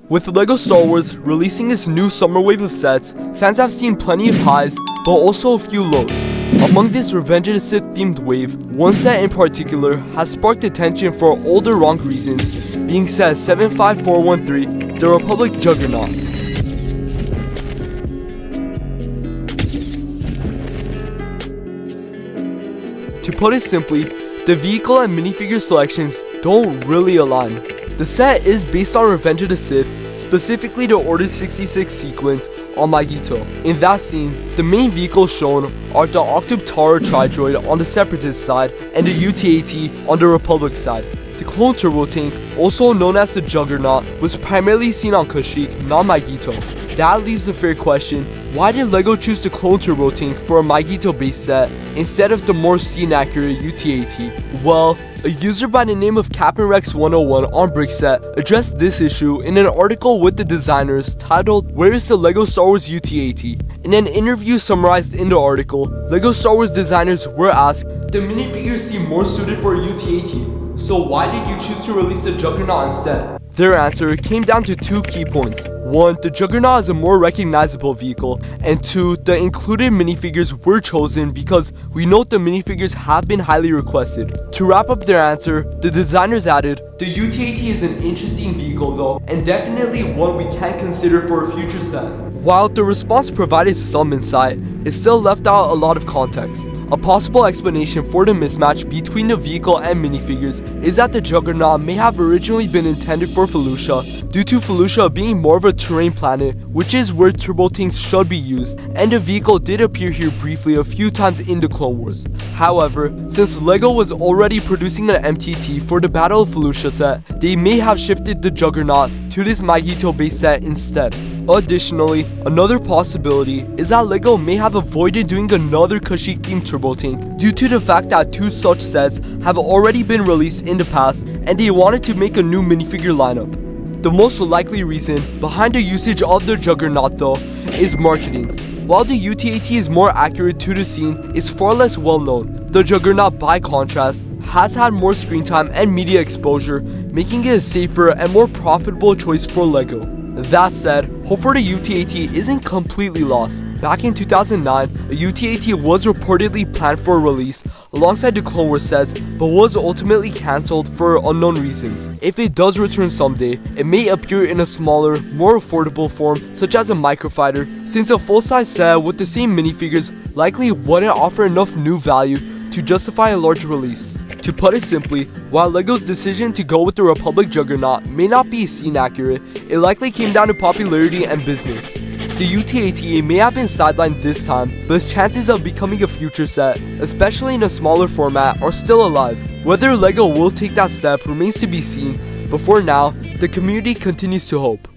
With LEGO Star Wars releasing its new summer wave of sets, fans have seen plenty of highs, but also a few lows. Among this Revenge of the Sith themed wave, one set in particular has sparked attention for all the wrong reasons, being set 75413, the Republic Juggernaut. To put it simply, the vehicle and minifigure selections don't really align. The set is based on Revenge of the Sith, specifically the Order 66 sequence on Magito. In that scene, the main vehicles shown are the Octoptara Tri-Droid on the Separatist side and the UT-AT on the Republic side. The clone turbo tank, also known as the Juggernaut, was primarily seen on Kashyyyk, not Magito. That leaves a fair question: why did LEGO choose the clone turbo tank for a Magito base set instead of the more scene-accurate UT-AT? Well, a user by the name of CaptainRex101 on Brickset addressed this issue in an article with the designers titled "Where is the LEGO Star Wars UT-AT?" In an interview summarized in the article, LEGO Star Wars designers were asked, "The minifigures seem more suited for UT-AT, so why did you choose to release the Juggernaut instead?" Their answer came down to two key points. One, the Juggernaut is a more recognizable vehicle, and two, the included minifigures were chosen because we note the minifigures have been highly requested. To wrap up their answer, the designers added, "The UT-AT is an interesting vehicle though, and definitely one we can consider for a future set." While the response provided some insight, it still left out a lot of context. A possible explanation for the mismatch between the vehicle and minifigures is that the Juggernaut may have originally been intended for Felucia, due to Felucia being more of a terrain planet, which is where turbo tanks should be used, and the vehicle did appear here briefly a few times in the Clone Wars. However, since LEGO was already producing an MTT for the Battle of Felucia set, they may have shifted the Juggernaut to this Magito base set instead. Additionally, another possibility is that LEGO may have avoided doing another Kashyyyk themed turbo tank due to the fact that two such sets have already been released in the past and they wanted to make a new minifigure lineup. The most likely reason behind the usage of the Juggernaut though is marketing. While the UT-AT is more accurate to the scene, is far less well known. The Juggernaut, by contrast, has had more screen time and media exposure, making it a safer and more profitable choice for LEGO. That said, hope for the UT-AT isn't completely lost. Back in 2009, a UT-AT was reportedly planned for release alongside the Clone Wars sets, but was ultimately cancelled for unknown reasons. If it does return someday, it may appear in a smaller, more affordable form such as a microfighter, since a full-size set with the same minifigures likely wouldn't offer enough new value to justify a large release. To put it simply, while LEGO's decision to go with the Republic Juggernaut may not be scene accurate, it likely came down to popularity and business. The UT-AT may have been sidelined this time, but its chances of becoming a future set, especially in a smaller format, are still alive. Whether LEGO will take that step remains to be seen, but for now, the community continues to hope.